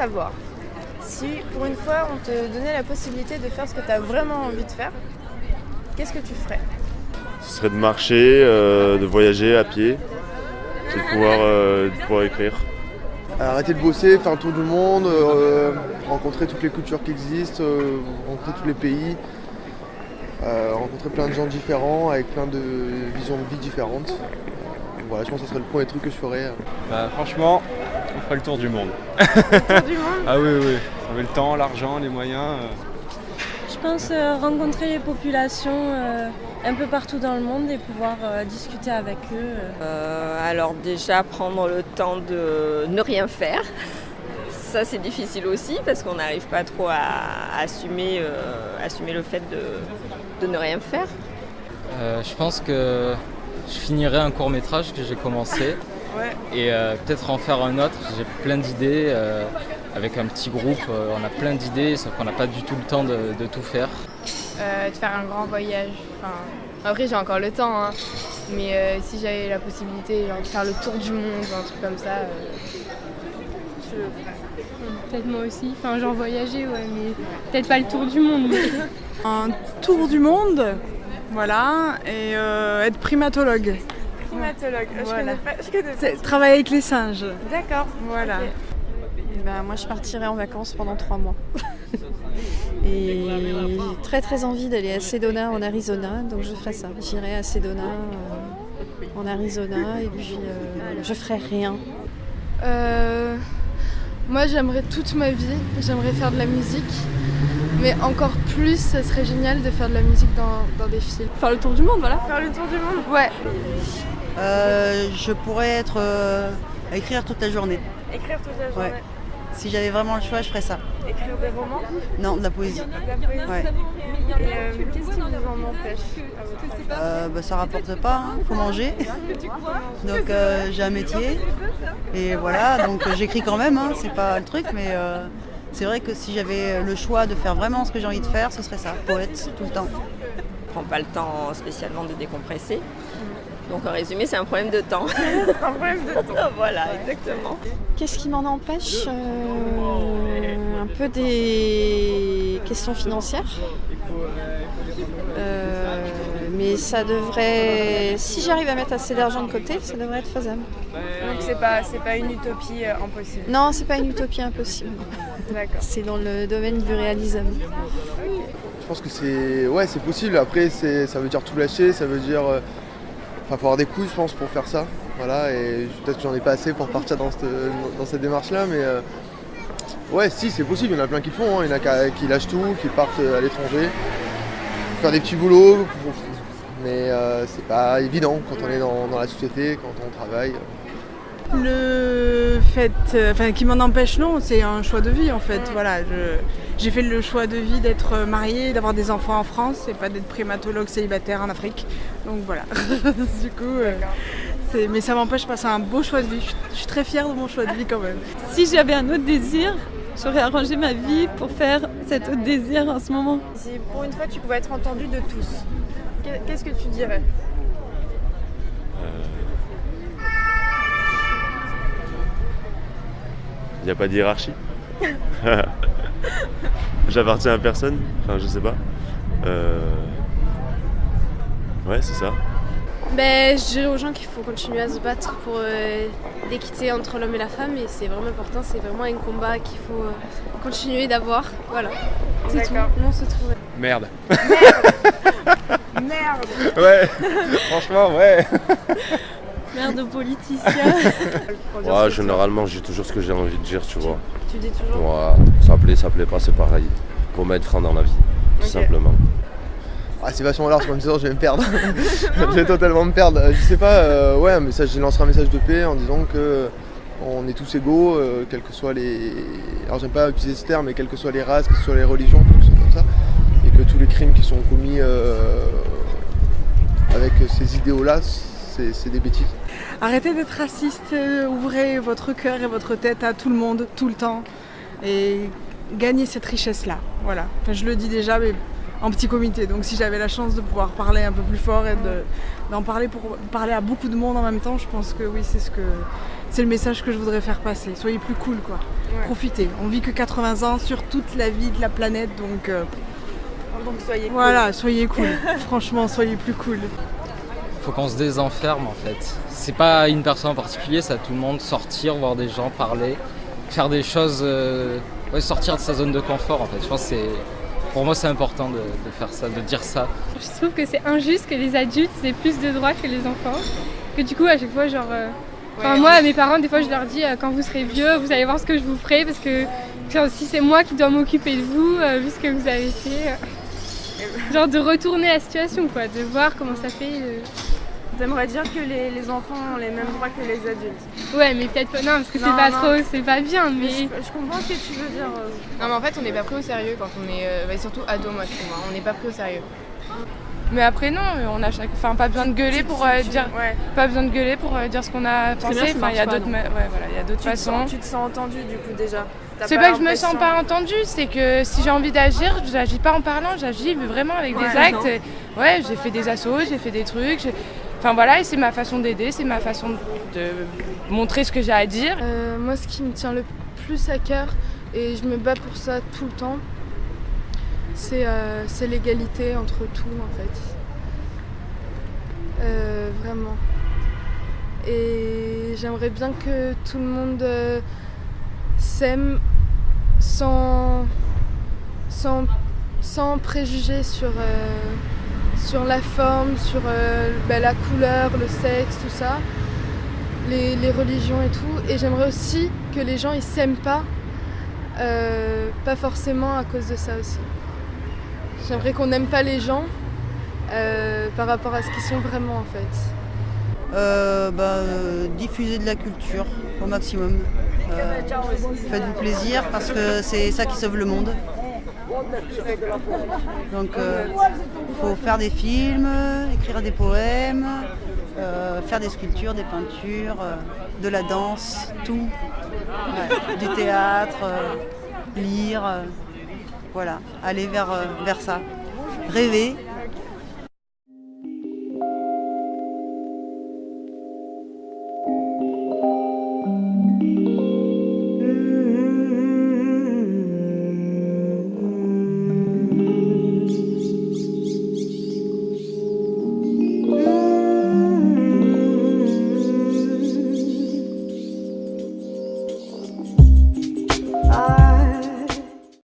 savoir, si pour une fois on te donnait la possibilité de faire ce que tu as vraiment envie de faire, qu'est-ce que tu ferais? Ce serait de marcher, de voyager à pied, et de pouvoir écrire. Arrêter de bosser, faire le tour du monde, rencontrer toutes les cultures qui existent, rencontrer tous les pays, rencontrer plein de gens différents avec plein de visions de vie différentes. Voilà, je pense que ce serait le premier truc que je ferais. Franchement, on ferait le tour du monde. Le tour du monde? Ah oui, oui. On avait le temps, l'argent, les moyens. Je pense rencontrer les populations un peu partout dans le monde et pouvoir discuter avec eux. Alors déjà prendre le temps de ne rien faire. Ça c'est difficile aussi parce qu'on n'arrive pas trop à assumer le fait de ne rien faire. Je pense que je finirai un court-métrage que j'ai commencé et peut-être en faire un autre. J'ai plein d'idées. Avec un petit groupe, on a plein d'idées, sauf qu'on n'a pas du tout le temps de tout faire. De faire un grand voyage. Enfin, après j'ai encore le temps, hein. Mais si j'avais la possibilité genre, de faire le tour du monde ou un truc comme ça, je le ferais. Peut-être moi aussi, enfin genre voyager, ouais, mais peut-être pas le tour du monde. Un tour du monde, voilà, et être primatologue. Primatologue, Voilà. je connais pas. Travailler avec les singes. D'accord, Voilà. ok. Moi je partirai en vacances pendant 3 mois. Et j'ai très envie d'aller à Sedona en Arizona, donc je ferai ça. J'irai à Sedona en Arizona et puis je ferai rien. Moi j'aimerais toute ma vie, j'aimerais faire de la musique. Mais encore plus, ça serait génial de faire de la musique dans des films. Faire le tour du monde, voilà. Faire le tour du monde? Ouais. Je pourrais écrire toute la journée. Écrire toute la journée? Ouais. Si j'avais vraiment le choix, je ferais ça. Écrire des romans? Non, de la poésie. De la poésie? Ouais. Et qu'est-ce qui vous en empêche? Ça rapporte pas, faut manger. Donc j'ai un métier. Et voilà, donc j'écris quand même, c'est pas le truc, mais c'est vrai que si j'avais le choix de faire vraiment ce que j'ai envie de faire, ce serait ça, poète, tout le temps. On prend pas le temps spécialement de décompresser. Donc en résumé, c'est un problème de temps. Un problème de temps. Voilà, exactement. Qu'est-ce qui m'en empêche? Un peu des questions financières. Mais ça devrait, si j'arrive à mettre assez d'argent de côté, ça devrait être faisable. Donc c'est pas une utopie impossible? Non, c'est pas une utopie impossible. D'accord. C'est dans le domaine du réalisable. Je pense que c'est possible. Après, ça veut dire tout lâcher, ça veut dire... faut avoir des couilles, je pense, pour faire ça. Voilà, et peut-être que j'en ai pas assez pour partir dans cette démarche-là, mais ouais, si, c'est possible. Il y en a plein qui le font. Il y en a qui lâchent tout, qui partent à l'étranger, faire des petits boulots. Mais c'est pas évident quand on est dans la société, quand on travaille. Le fait, qui m'en empêche, non, c'est un choix de vie en fait. Voilà, j'ai fait le choix de vie d'être mariée, d'avoir des enfants en France et pas d'être primatologue célibataire en Afrique. Donc voilà. Du coup, mais ça m'empêche pas, c'est un beau choix de vie. Je suis très fière de mon choix de vie quand même. Si j'avais un autre désir, j'aurais arrangé ma vie pour faire cet autre désir en ce moment. Si pour une fois tu pouvais être entendu de tous, qu'est-ce que tu dirais? Il n'y a pas de hiérarchie. J'appartiens à personne, enfin je sais pas. Ouais, c'est ça. Je dirais aux gens qu'il faut continuer à se battre pour l'équité entre l'homme et la femme, et c'est vraiment important, c'est vraiment un combat qu'il faut continuer d'avoir. Voilà, c'est tout. Non, c'est tout. Merde. Merde. Ouais, franchement, ouais. Merde politicien. Ouais, généralement, je dis toujours ce que j'ai envie de dire, tu vois. Tu dis toujours? Ouais, ça plaît pas, c'est pareil. Faut mettre frein dans la vie, tout simplement. C'est vachement large comme ça, je vais me perdre. Je vais totalement me perdre. Je sais pas, je lancerai un message de paix en disant que on est tous égaux, quels que soient les... Alors j'aime pas utiliser ce terme, mais quelles que soient les races, quelles que soient les religions, quelque chose comme ça. Et que tous les crimes qui sont commis avec ces idéaux-là, c'est des bêtises. Arrêtez d'être raciste, ouvrez votre cœur et votre tête à tout le monde, tout le temps. Et gagnez cette richesse-là. Voilà. Je le dis déjà, mais en petit comité. Donc si j'avais la chance de pouvoir parler un peu plus fort et d'en parler pour parler à beaucoup de monde en même temps, je pense que oui, c'est ce c'est le message que je voudrais faire passer. Soyez plus cool, quoi. Profitez. On vit que 80 ans sur toute la vie de la planète, donc soyez cool. Voilà, soyez cool. Franchement, soyez plus cool. Faut qu'on se désenferme en fait. C'est pas une personne en particulier, c'est à tout le monde. Sortir, voir des gens, parler, faire des choses, sortir de sa zone de confort en fait. Je pense que pour moi c'est important de faire ça, de dire ça. Je trouve que c'est injuste que les adultes aient plus de droits que les enfants. Que du coup à chaque fois moi à mes parents des fois je leur dis quand vous serez vieux vous allez voir ce que je vous ferai parce que si c'est moi qui dois m'occuper de vous vu ce que vous avez fait. Genre de retourner la situation quoi, de voir comment ça fait. T'aimerais dire que les enfants ont les mêmes droits que les adultes? Ouais, mais peut-être pas. Non, parce que c'est pas bien. Mais je comprends ce que tu veux dire. Non, mais en fait, on n'est pas pris au sérieux quand on est. Surtout ado, moi, je trouve. On n'est pas pris au sérieux. Mais après, non, on a pas besoin de gueuler pour dire. Pas besoin de gueuler pour dire ce qu'on a pensé. Enfin, il y a d'autres façons. Tu te sens entendu du coup déjà? C'est pas que je me sens pas entendue, c'est que si j'ai envie d'agir, je n'agis pas en parlant, j'agis vraiment avec des actes. Ouais, j'ai fait des assos, j'ai fait des trucs. Enfin voilà, et c'est ma façon d'aider, c'est ma façon de montrer ce que j'ai à dire. Moi, ce qui me tient le plus à cœur, et je me bats pour ça tout le temps, c'est l'égalité entre tout en fait. Vraiment. Et j'aimerais bien que tout le monde s'aime sans préjugés sur la forme, sur la couleur, le sexe, tout ça, les religions et tout. Et j'aimerais aussi que les gens ils s'aiment pas forcément à cause de ça aussi. J'aimerais qu'on n'aime pas les gens par rapport à ce qu'ils sont vraiment en fait. Diffuser de la culture au maximum. Faites-vous plaisir parce que c'est ça qui sauve le monde. Donc faut faire des films, écrire des poèmes, faire des sculptures, des peintures, de la danse, tout. Du théâtre, lire, voilà, aller vers ça. Rêver.